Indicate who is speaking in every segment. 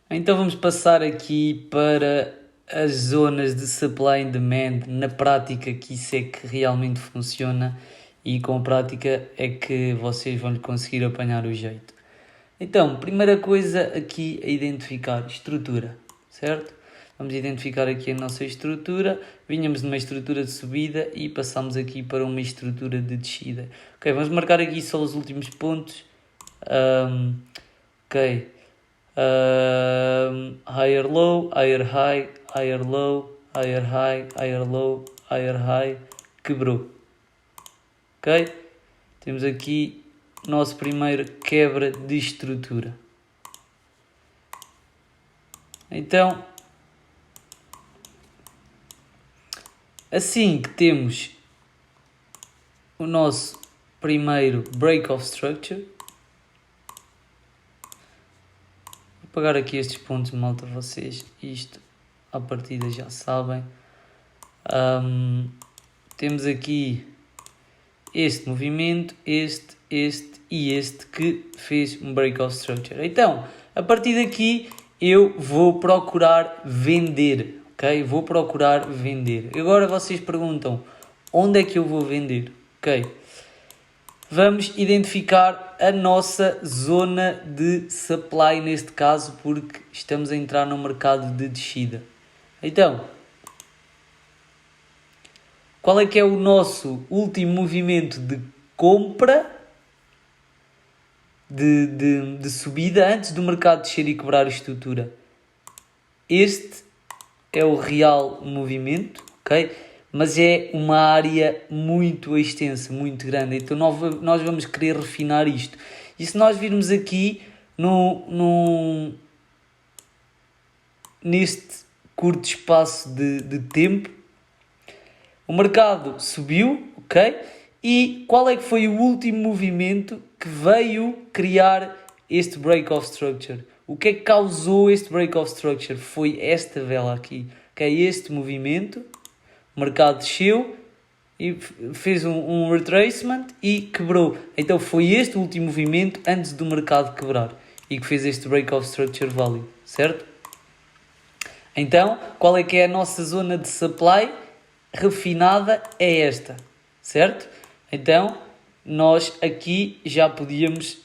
Speaker 1: Então vamos passar aqui para as zonas de supply and demand. Na prática que isso é que realmente funciona e com a prática é que vocês vão conseguir apanhar o jeito. Então, primeira coisa aqui é identificar estrutura, certo? Vamos identificar aqui a nossa estrutura. Vinhamos de uma estrutura de subida e passamos aqui para uma estrutura de descida. Ok, vamos marcar aqui só os últimos pontos. Ok. Higher low, higher high, higher low, higher high, higher low, higher high, quebrou. Ok? Temos aqui nosso primeiro quebra de estrutura. Então, assim que temos o nosso primeiro break of structure, vou apagar aqui estes pontos, malta, vocês isto à partida já sabem. Temos aqui este movimento, este e este que fez um break of structure. Então, a partir daqui eu vou procurar vender, ok? Vou procurar vender. Agora vocês perguntam, onde é que eu vou vender? Ok? Vamos identificar a nossa zona de supply neste caso, porque estamos a entrar no mercado de descida. Então, qual é que é o nosso último movimento de compra, de subida, antes do mercado descer e quebrar a estrutura? Este é o real movimento, ok? Mas é uma área muito extensa, muito grande. Então nós vamos querer refinar isto. E se nós virmos aqui neste curto espaço de tempo, o mercado subiu, ok? E qual é que foi o último movimento que veio criar este break of structure? O que é que causou este break of structure? Foi esta vela aqui, ok? Este movimento, o mercado desceu e fez um retracement e quebrou. Então foi este o último movimento antes do mercado quebrar e que fez este break of structure válido, certo? Então, qual é que é a nossa zona de supply refinada? É esta, certo? Então, nós aqui já podíamos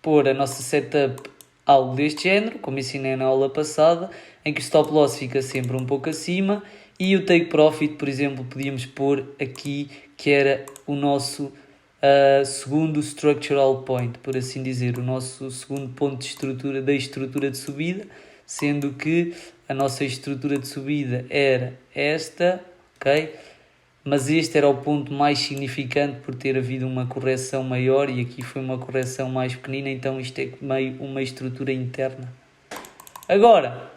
Speaker 1: pôr a nossa setup algo deste género, como ensinei na aula passada, em que o stop loss fica sempre um pouco acima e o take profit, por exemplo, podíamos pôr aqui, que era o nosso segundo structural point, por assim dizer, o nosso segundo ponto de estrutura, da estrutura de subida, sendo que a nossa estrutura de subida era esta, ok? Mas este era o ponto mais significante por ter havido uma correção maior e aqui foi uma correção mais pequenina, então isto é meio uma estrutura interna. Agora,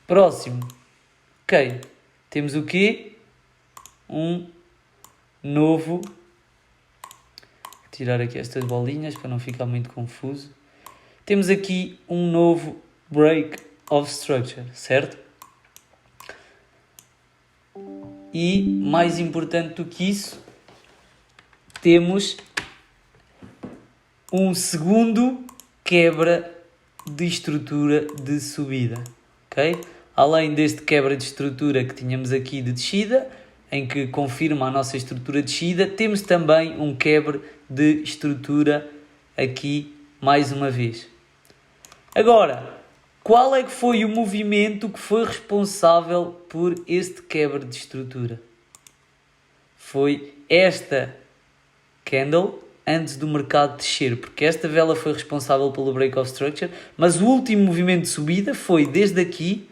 Speaker 1: próximo, ok, temos o quê? Um novo, vou tirar aqui estas bolinhas para não ficar muito confuso. Temos aqui um novo break of structure, certo? E mais importante do que isso, temos um segundo quebra de estrutura de subida, ok? Além deste quebra de estrutura que tínhamos aqui de descida, em que confirma a nossa estrutura de descida, temos também um quebra de estrutura aqui mais uma vez. Agora, qual é que foi o movimento que foi responsável por este quebra de estrutura? Foi esta candle antes do mercado descer, porque esta vela foi responsável pelo break of structure, mas o último movimento de subida foi desde aqui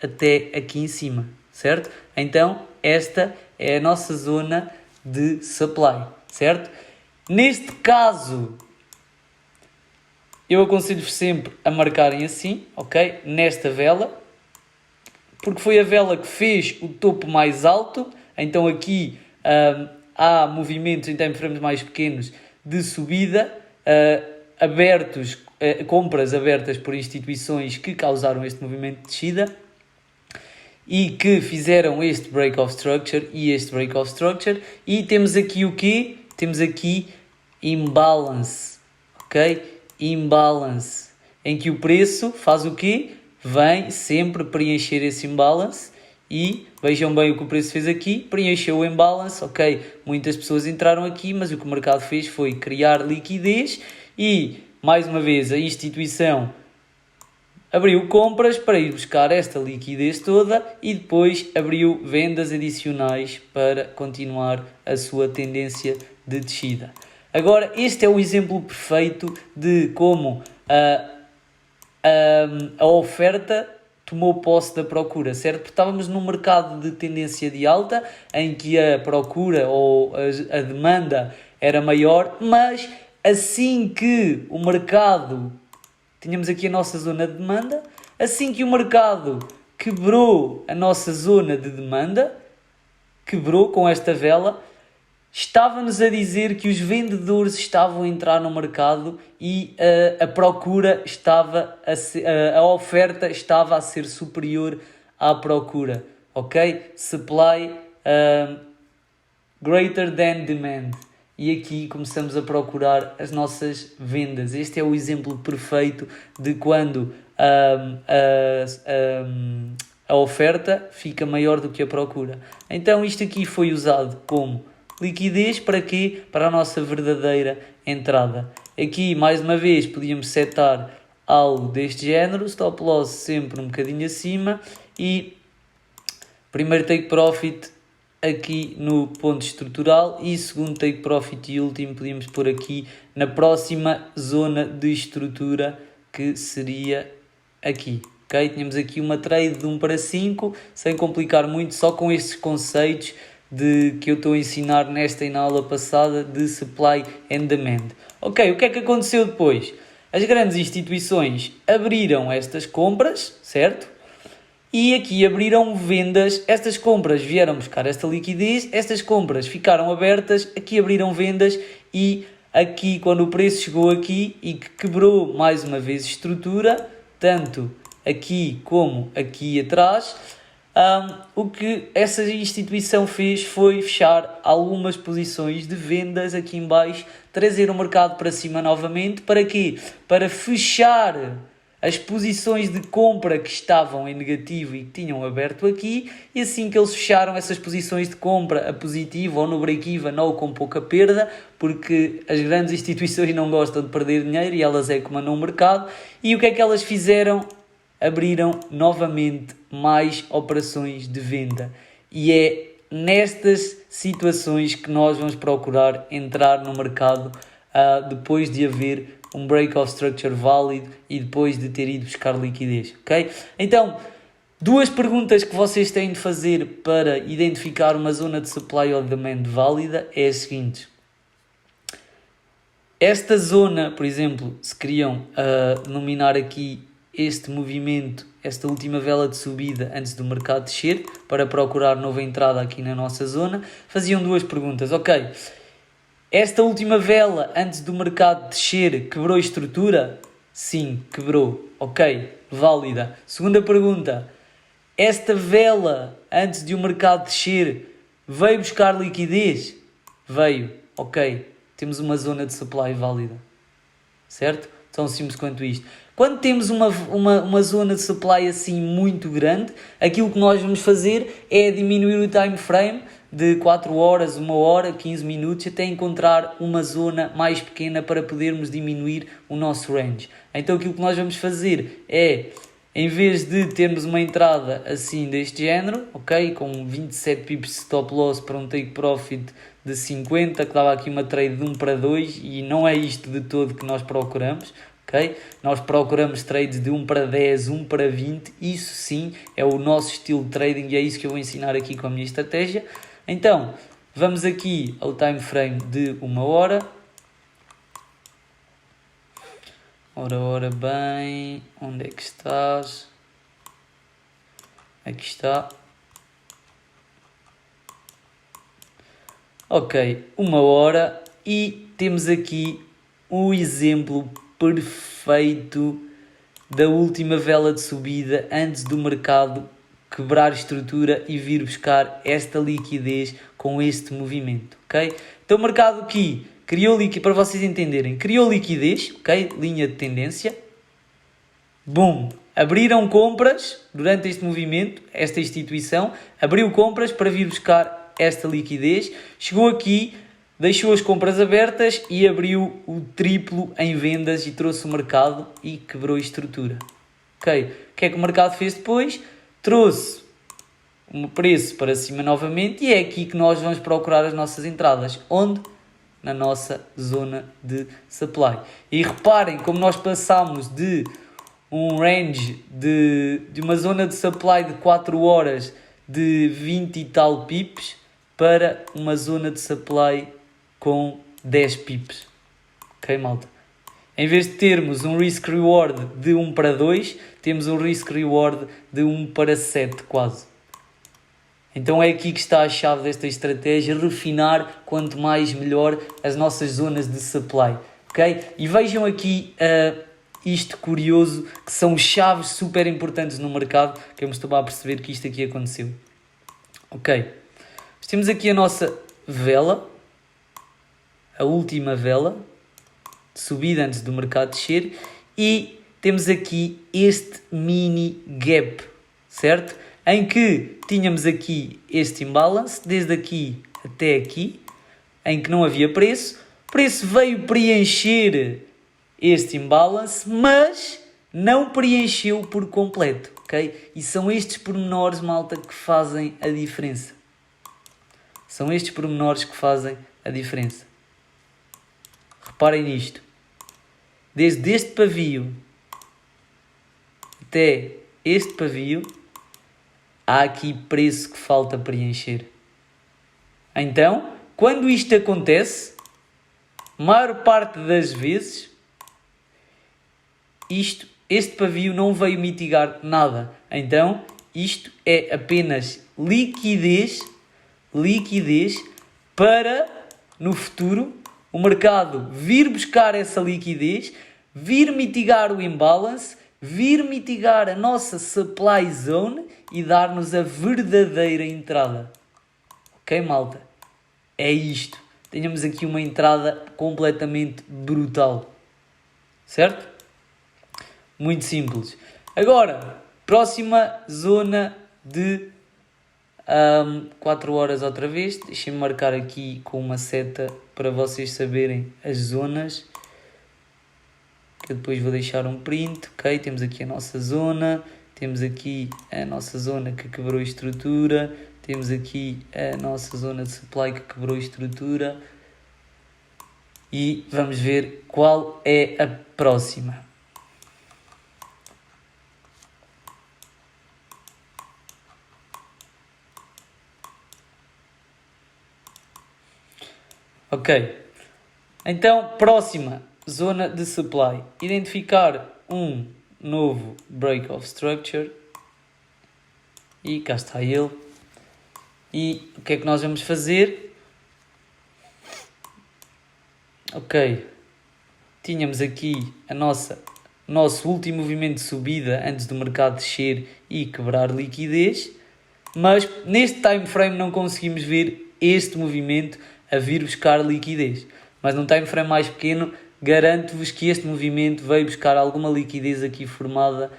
Speaker 1: até aqui em cima, certo? Então, esta é a nossa zona de supply, certo? Neste caso, eu aconselho-vos sempre a marcarem assim, ok? Nesta vela, porque foi a vela que fez o topo mais alto, então aqui há movimentos em time frames mais pequenos de subida, abertos, compras abertas por instituições que causaram este movimento de descida e que fizeram este break of structure e este break of structure. E temos aqui o quê? Temos aqui imbalance, ok? Imbalance, em que o preço faz o quê? Vem sempre preencher esse imbalance e vejam bem o que o preço fez aqui, preencheu o imbalance, ok? Muitas pessoas entraram aqui, mas o que o mercado fez foi criar liquidez e, mais uma vez, a instituição abriu compras para ir buscar esta liquidez toda e depois abriu vendas adicionais para continuar a sua tendência de descida. Agora, este é o exemplo perfeito de como a oferta tomou posse da procura, certo? Porque estávamos num mercado de tendência de alta, em que a procura ou a demanda era maior, mas assim que o mercado... Tínhamos aqui a nossa zona de demanda. Assim que o mercado quebrou a nossa zona de demanda, quebrou com esta vela, estava-nos a dizer que os vendedores estavam a entrar no mercado e a procura estava a oferta estava a ser superior à procura. Ok? Supply greater than demand. E aqui começamos a procurar as nossas vendas. Este é o exemplo perfeito de quando a oferta fica maior do que a procura. Então isto aqui foi usado como liquidez para quê? Para a nossa verdadeira entrada. Aqui, mais uma vez, podíamos setar algo deste género, stop loss sempre um bocadinho acima e primeiro take profit aqui no ponto estrutural e segundo take profit e último podíamos pôr aqui na próxima zona de estrutura que seria aqui. Okay? Tínhamos aqui uma trade de 1 para 5, sem complicar muito, só com estes conceitos que eu estou a ensinar nesta e na aula passada de supply and demand. Ok, o que é que aconteceu depois? As grandes instituições abriram estas compras, certo? E aqui abriram vendas, estas compras vieram buscar esta liquidez, estas compras ficaram abertas, aqui abriram vendas e aqui quando o preço chegou aqui e que quebrou mais uma vez estrutura, tanto aqui como aqui atrás, o que essa instituição fez foi fechar algumas posições de vendas aqui em baixo, trazer o mercado para cima novamente, para quê? Para fechar as posições de compra que estavam em negativo e que tinham aberto aqui, e assim que eles fecharam essas posições de compra a positivo ou no break-even ou com pouca perda, porque as grandes instituições não gostam de perder dinheiro e elas é que mandam o mercado, e o que é que elas fizeram? Abriram novamente mais operações de venda. E é nestas situações que nós vamos procurar entrar no mercado depois de haver um break of structure válido e depois de ter ido buscar liquidez, ok? Então, duas perguntas que vocês têm de fazer para identificar uma zona de supply ou demand válida é a seguinte. Esta zona, por exemplo, se queriam denominar aqui este movimento, esta última vela de subida antes do mercado descer, para procurar nova entrada aqui na nossa zona, faziam duas perguntas, ok? Esta última vela, antes do mercado descer, quebrou estrutura? Sim, quebrou. Ok, válida. Segunda pergunta. Esta vela, antes de o mercado descer, veio buscar liquidez? Veio. Ok, temos uma zona de supply válida. Certo? Tão simples quanto isto. Quando temos uma zona de supply assim muito grande, aquilo que nós vamos fazer é diminuir o time frame de 4 horas, 1 hora, 15 minutos, até encontrar uma zona mais pequena para podermos diminuir o nosso range. Então aquilo que nós vamos fazer é, em vez de termos uma entrada assim deste género, ok, com 27 pips de stop loss para um take profit de 50, que dava aqui uma trade de 1 para 2, e não é isto de todo que nós procuramos. Okay? Nós procuramos trades de 1 para 10, 1 para 20, isso sim é o nosso estilo de trading e é isso que eu vou ensinar aqui com a minha estratégia. Então, vamos aqui ao time frame de 1 hora. Ora bem, onde é que estás? Aqui está. Ok, 1 hora e temos aqui um exemplo perfeito da última vela de subida antes do mercado quebrar estrutura e vir buscar esta liquidez com este movimento, ok? Então o mercado aqui para vocês entenderem, criou liquidez, ok? Linha de tendência. Boom! Abriram compras durante este movimento, esta instituição, abriu compras para vir buscar esta liquidez, chegou aqui, deixou as compras abertas e abriu o triplo em vendas e trouxe o mercado e quebrou a estrutura. Ok? O que é que o mercado fez depois? Trouxe um preço para cima novamente e é aqui que nós vamos procurar as nossas entradas. Onde? Na nossa zona de supply. E reparem como nós passamos de um range de uma zona de supply de 4 horas de 20 e tal pips para uma zona de supply com 10 pips. Ok, malta? Em vez de termos um risk-reward de 1 para 2, temos um risk-reward de 1 para 7 quase. Então é aqui que está a chave desta estratégia, refinar quanto mais melhor as nossas zonas de supply. Ok? E vejam aqui isto curioso, que são chaves super importantes no mercado, que eu me estou a perceber que isto aqui aconteceu. Ok? Temos aqui a nossa vela, a última vela, de subida antes do mercado descer, e temos aqui este mini gap, certo? Em que tínhamos aqui este imbalance, desde aqui até aqui, em que não havia preço. O preço veio preencher este imbalance, mas não preencheu por completo, ok? E são estes pormenores, malta, que fazem a diferença. São estes pormenores que fazem a diferença. Reparem nisto. Desde este pavio até este pavio, há aqui preço que falta preencher. Então, quando isto acontece, maior parte das vezes, este pavio não veio mitigar nada. Então, isto é apenas liquidez para, no futuro, o mercado vir buscar essa liquidez, vir mitigar o imbalance, vir mitigar a nossa supply zone e dar-nos a verdadeira entrada. Ok, malta? É isto. Tenhamos aqui uma entrada completamente brutal. Certo? Muito simples. Agora, próxima zona de 4 horas outra vez. Deixem-me marcar aqui com uma seta para vocês saberem as zonas. Que eu depois vou deixar um print. Ok, temos aqui a nossa zona. Temos aqui a nossa zona que quebrou a estrutura. Temos aqui a nossa zona de supply que quebrou a estrutura. E vamos ver qual é a próxima. Ok, então próxima zona de supply, identificar um novo break of structure e cá está ele. E o que é que nós vamos fazer? Ok, tínhamos aqui nosso último movimento de subida antes do mercado descer e quebrar liquidez, mas neste time frame não conseguimos ver este movimento a vir buscar liquidez. Mas num time frame mais pequeno, garanto-vos que este movimento veio buscar alguma liquidez aqui formada,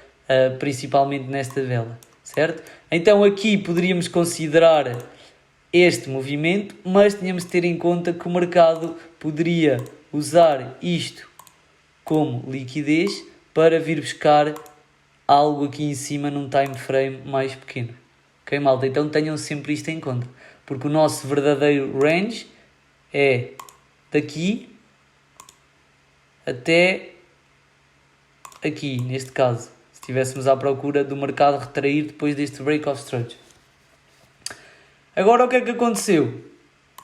Speaker 1: principalmente nesta vela, certo? Então aqui poderíamos considerar este movimento, mas tínhamos de ter em conta que o mercado poderia usar isto como liquidez para vir buscar algo aqui em cima num time frame mais pequeno. Ok, malta? Então tenham sempre isto em conta, porque o nosso verdadeiro range é daqui até aqui, neste caso, se estivéssemos à procura do mercado retrair depois deste break of structure. Agora o que é que aconteceu?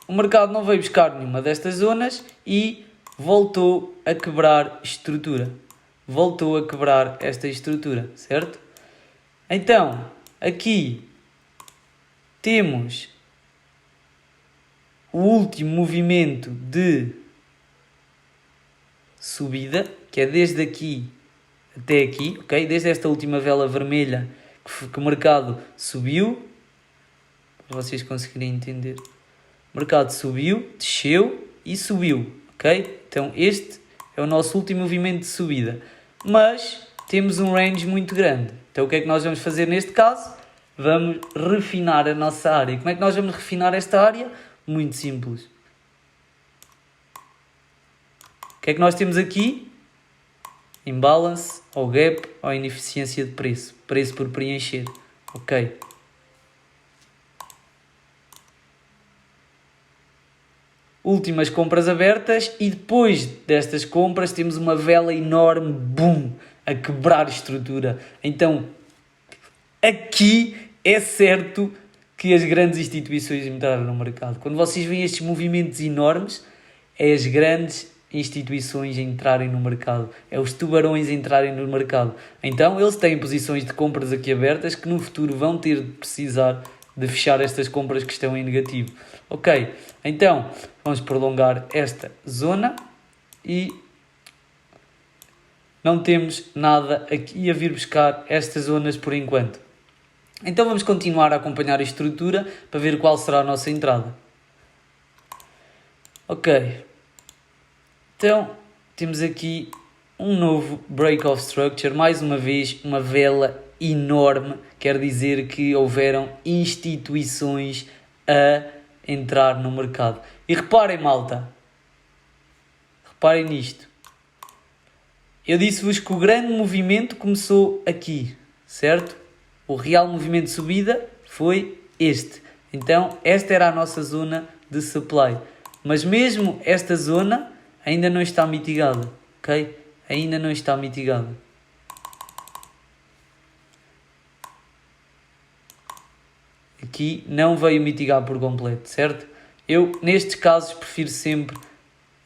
Speaker 1: O mercado não veio buscar nenhuma destas zonas e voltou a quebrar estrutura. Voltou a quebrar esta estrutura, certo? Então, aqui temos o último movimento de subida, que é desde aqui até aqui, ok? Desde esta última vela vermelha que o mercado subiu, para vocês conseguirem entender. O mercado subiu, desceu e subiu, ok? Então este é o nosso último movimento de subida, mas temos um range muito grande. Então o que é que nós vamos fazer neste caso? Vamos refinar a nossa área. Como é que nós vamos refinar esta área? Muito simples. O que é que nós temos aqui? Imbalance, ou gap, ou ineficiência de preço. Preço por preencher. Ok. Últimas compras abertas e depois destas compras temos uma vela enorme, boom, a quebrar estrutura. Então, aqui é certo que as grandes instituições entraram no mercado. Quando vocês veem estes movimentos enormes, é as grandes instituições entrarem no mercado, é os tubarões entrarem no mercado. Então, eles têm posições de compras aqui abertas que no futuro vão ter de precisar de fechar estas compras que estão em negativo. Ok, então vamos prolongar esta zona e não temos nada aqui a vir buscar estas zonas por enquanto. Então vamos continuar a acompanhar a estrutura para ver qual será a nossa entrada. Ok, então temos aqui um novo break of structure, mais uma vez uma vela enorme, quer dizer que houveram instituições a entrar no mercado. E reparem, malta, reparem nisto. Eu disse-vos que o grande movimento começou aqui, certo? O real movimento de subida foi este. Então, esta era a nossa zona de supply. Mas mesmo esta zona ainda não está mitigada, ok? Ainda não está mitigada. Aqui não veio mitigar por completo, certo? Eu, nestes casos, prefiro sempre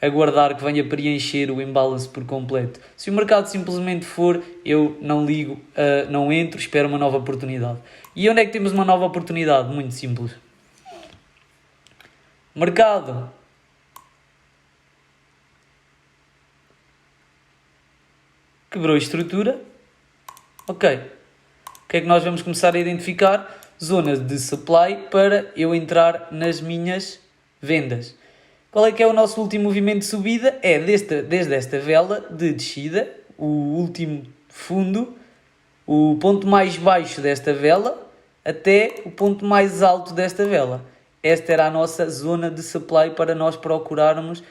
Speaker 1: aguardar que venha preencher o imbalance por completo. Se o mercado simplesmente for, eu não ligo, não entro, espero uma nova oportunidade. E onde é que temos uma nova oportunidade? Muito simples. Mercado. Quebrou a estrutura. Ok. O que é que nós vamos começar a identificar? Zonas de supply para eu entrar nas minhas vendas. Qual é que é o nosso último movimento de subida? É desde esta vela de descida, o último fundo, o ponto mais baixo desta vela, até o ponto mais alto desta vela. Esta era a nossa zona de supply para nós procurarmos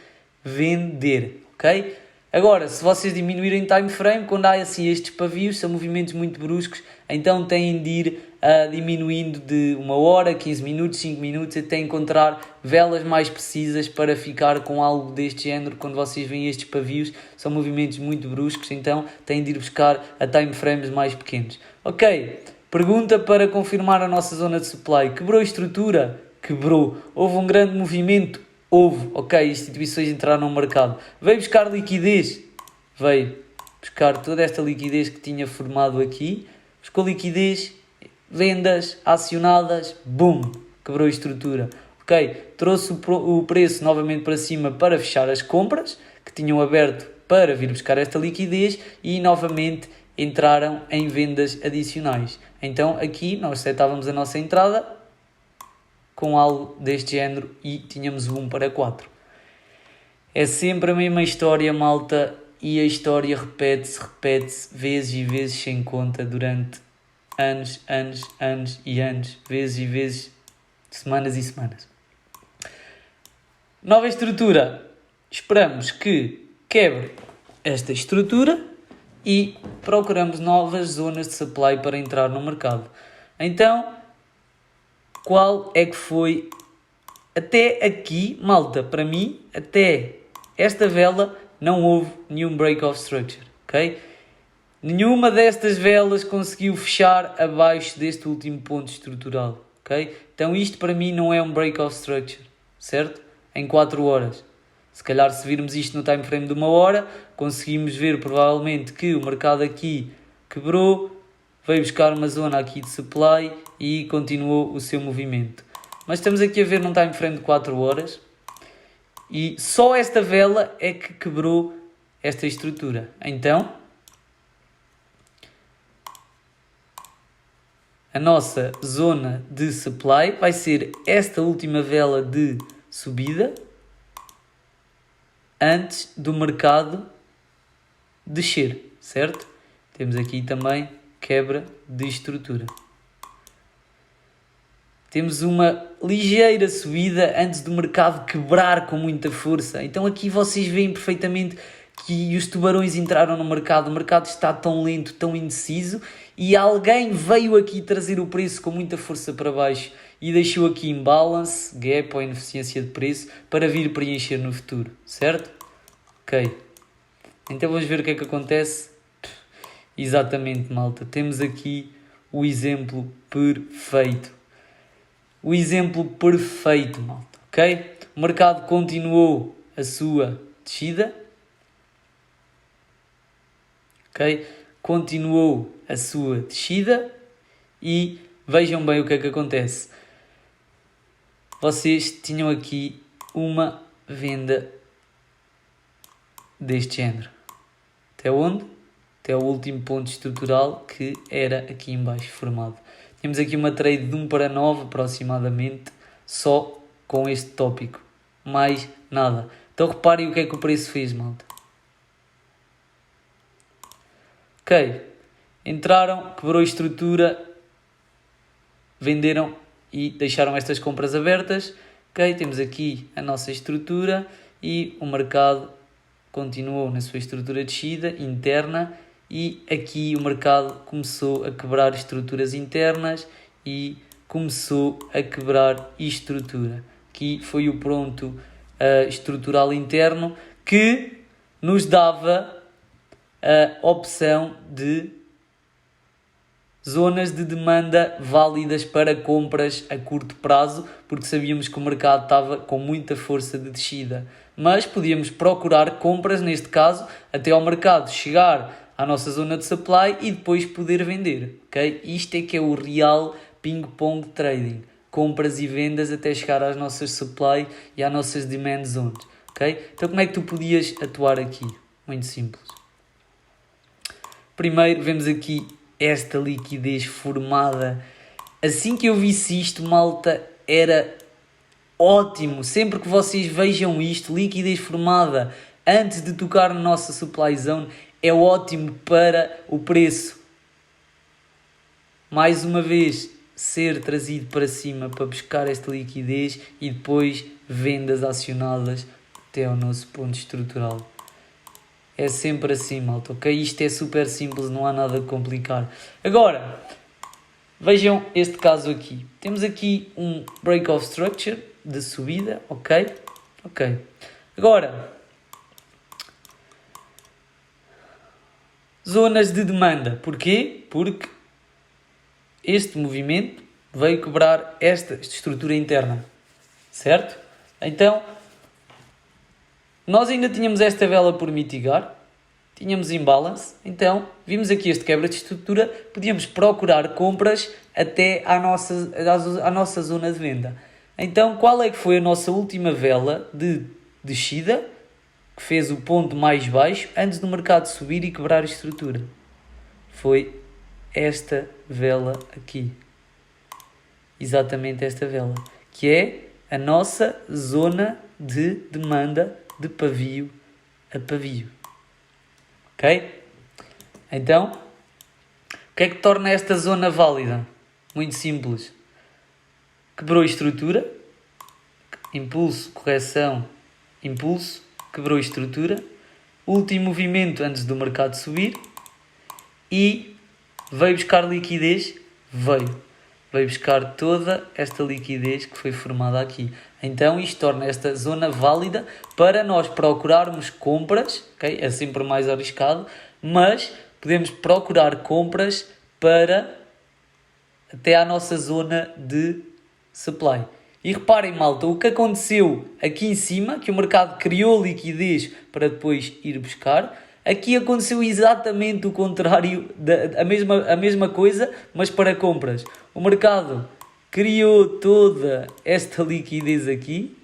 Speaker 1: vender, ok? Agora, se vocês diminuírem time frame, quando há assim estes pavios, são movimentos muito bruscos, então têm de ir diminuindo de 1 hora, 15 minutos, 5 minutos, até encontrar velas mais precisas para ficar com algo deste género. Quando vocês veem estes pavios, são movimentos muito bruscos, então têm de ir buscar a time frames mais pequenos. Ok, pergunta para confirmar a nossa zona de supply. Quebrou a estrutura? Quebrou. Houve um grande movimento? Houve. Ok, instituições entraram no mercado. Veio buscar liquidez? Veio buscar toda esta liquidez que tinha formado aqui. Buscou liquidez, vendas acionadas, boom, quebrou a estrutura. Ok, trouxe o preço novamente para cima para fechar as compras que tinham aberto para vir buscar esta liquidez e novamente entraram em vendas adicionais. Então aqui nós setávamos a nossa entrada com algo deste género e tínhamos o 1 para 4. É sempre a mesma história, malta, e a história repete-se vezes e vezes sem conta durante anos e anos, vezes e vezes, semanas e semanas. Nova estrutura. Esperamos que quebre esta estrutura e procuramos novas zonas de supply para entrar no mercado. Então, qual é que foi até aqui, malta? Para mim, até esta vela não houve nenhum break of structure, ok? Nenhuma destas velas conseguiu fechar abaixo deste último ponto estrutural, ok? Então isto para mim não é um break of structure, certo? Em 4 horas. Se calhar se virmos isto no time frame de 1 hora, conseguimos ver provavelmente que o mercado aqui quebrou, veio buscar uma zona aqui de supply e continuou o seu movimento. Mas estamos aqui a ver num time frame de 4 horas e só esta vela é que quebrou esta estrutura. Então, a nossa zona de supply vai ser esta última vela de subida antes do mercado descer, certo? Temos aqui também quebra de estrutura. Temos uma ligeira subida antes do mercado quebrar com muita força. Então aqui vocês veem perfeitamente que os tubarões entraram no mercado. O mercado está tão lento, tão indeciso, e alguém veio aqui trazer o preço com muita força para baixo e deixou aqui imbalance, gap ou ineficiência de preço para vir preencher no futuro, certo? Ok. Então vamos ver o que é que acontece. Exatamente, malta. Temos aqui o exemplo perfeito. O exemplo perfeito, malta, ok? O mercado continuou a sua descida, ok? Continuou a sua descida e vejam bem o que é que acontece. Vocês tinham aqui uma venda deste género. Até onde? Até o último ponto estrutural que era aqui em baixo formado. Temos aqui uma trade de 1 para 9 aproximadamente, só com este tópico. Mais nada. Então reparem o que é que o preço fez, malta. Ok. Entraram, quebrou a estrutura, venderam e deixaram estas compras abertas. Ok, temos aqui a nossa estrutura e o mercado continuou na sua estrutura descida interna. E aqui o mercado começou a quebrar estruturas internas e começou a quebrar estrutura. Aqui foi o ponto estrutural interno que nos dava a opção de zonas de demanda válidas para compras a curto prazo, porque sabíamos que o mercado estava com muita força de descida. Mas podíamos procurar compras, neste caso, até ao mercado chegar à nossa zona de supply e depois poder vender, ok? Isto é que é o real ping-pong trading. Compras e vendas até chegar às nossas supply e às nossas demand zones, ok? Então como é que tu podias atuar aqui? Muito simples. Primeiro vemos aqui esta liquidez formada. Assim que eu visse isto, malta, era ótimo. Sempre que vocês vejam isto, liquidez formada antes de tocar na nossa supply zone, é ótimo para o preço. Mais uma vez, ser trazido para cima para buscar esta liquidez e depois vendas acionadas até ao nosso ponto estrutural. É sempre assim, malta, ok? Isto é super simples, não há nada a complicar. Agora, vejam este caso aqui. Temos aqui um break of structure de subida, ok? Ok. Agora, zonas de demanda. Porquê? Porque este movimento veio quebrar esta estrutura interna, certo? Então, nós ainda tínhamos esta vela por mitigar, tínhamos imbalance, então vimos aqui este quebra de estrutura, podíamos procurar compras até à nossa zona de venda. Então, qual é que foi a nossa última vela de descida, que fez o ponto mais baixo antes do mercado subir e quebrar a estrutura? Foi esta vela aqui. Exatamente esta vela, que é a nossa zona de demanda de pavio a pavio. Ok? Então, o que é que torna esta zona válida? Muito simples. Quebrou a estrutura, impulso, correção, impulso, quebrou a estrutura, último movimento antes do mercado subir e veio buscar liquidez, veio buscar toda esta liquidez que foi formada aqui. Então isto torna esta zona válida para nós procurarmos compras, okay? É sempre mais arriscado, mas podemos procurar compras para até à nossa zona de supply. E reparem, malta, o que aconteceu aqui em cima, que o mercado criou liquidez para depois ir buscar, aqui aconteceu exatamente o contrário, a mesma coisa, mas para compras. O mercado criou toda esta liquidez aqui,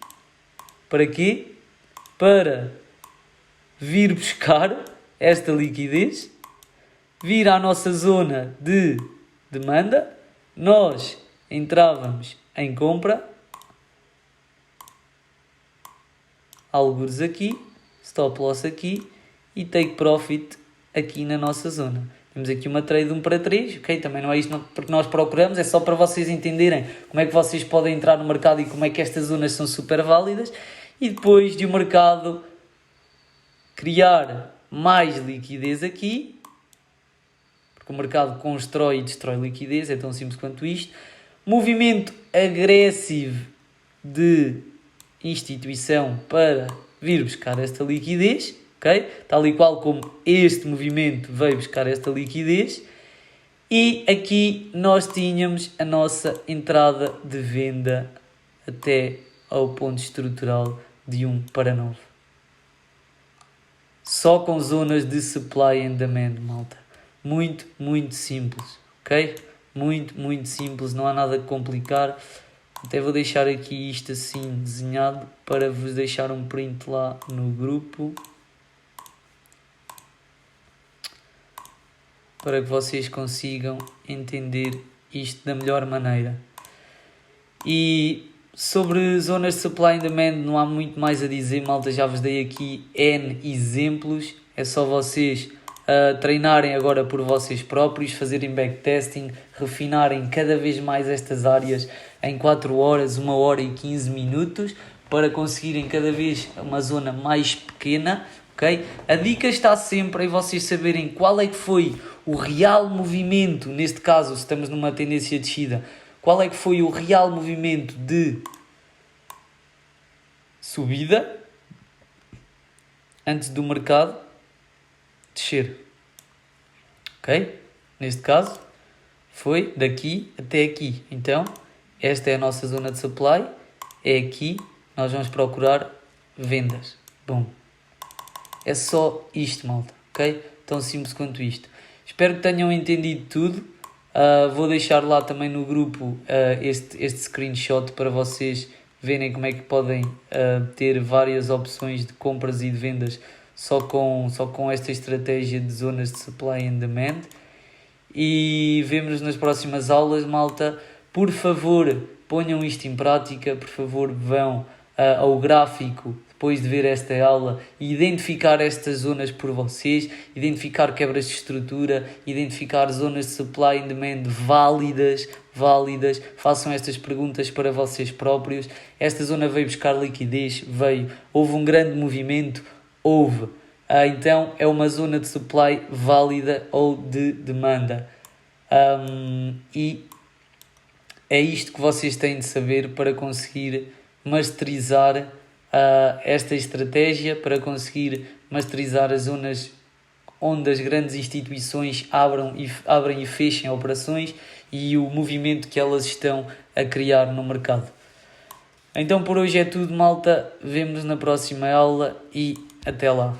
Speaker 1: para quê? Para vir buscar esta liquidez, vir à nossa zona de demanda, nós entrávamos em compra, algures aqui, stop loss aqui e take profit aqui na nossa zona. Temos aqui uma trade 1 para 3, ok? Também não é isto porque nós procuramos, é só para vocês entenderem como é que vocês podem entrar no mercado e como é que estas zonas são super válidas. E depois de o mercado criar mais liquidez aqui, porque o mercado constrói e destrói liquidez, é tão simples quanto isto. Movimento agressivo de instituição para vir buscar esta liquidez, ok? Tal e qual como este movimento veio buscar esta liquidez. E aqui nós tínhamos a nossa entrada de venda até ao ponto estrutural de 1 para 9. Só com zonas de supply and demand, malta. Muito, muito simples, ok? Muito, muito simples, não há nada a complicar. Até vou deixar aqui isto assim desenhado para vos deixar um print lá no grupo, para que vocês consigam entender isto da melhor maneira. E sobre zonas de supply and demand não há muito mais a dizer, malta, já vos dei aqui N exemplos, é só vocês treinarem agora por vocês próprios, fazerem backtesting, refinarem cada vez mais estas áreas em 4 horas, 1 hora e 15 minutos, para conseguirem cada vez uma zona mais pequena, ok? A dica está sempre em vocês saberem qual é que foi o real movimento, neste caso, se estamos numa tendência de descida, qual é que foi o real movimento de subida antes do mercado descer, ok? Neste caso foi daqui até aqui. Então esta é a nossa zona de supply, é aqui, nós vamos procurar vendas. Bom, é só isto, malta, ok? Tão simples quanto isto. Espero que tenham entendido tudo. Vou deixar lá também no grupo este screenshot para vocês verem como é que podem ter várias opções de compras e de vendas só com esta estratégia de zonas de supply and demand. E vemo-nos nas próximas aulas, malta. Por favor, ponham isto em prática, por favor, vão ao gráfico depois de ver esta aula e identificar estas zonas por vocês, identificar quebras de estrutura, identificar zonas de supply and demand válidas, façam estas perguntas para vocês próprios. Esta zona veio buscar liquidez, houve um grande movimento, então é uma zona de supply válida ou de demanda. E é isto que vocês têm de saber para conseguir masterizar esta estratégia, para conseguir masterizar as zonas onde as grandes instituições abrem e fechem operações e o movimento que elas estão a criar no mercado. Então por hoje é tudo, malta. Vemo-nos na próxima aula e até lá.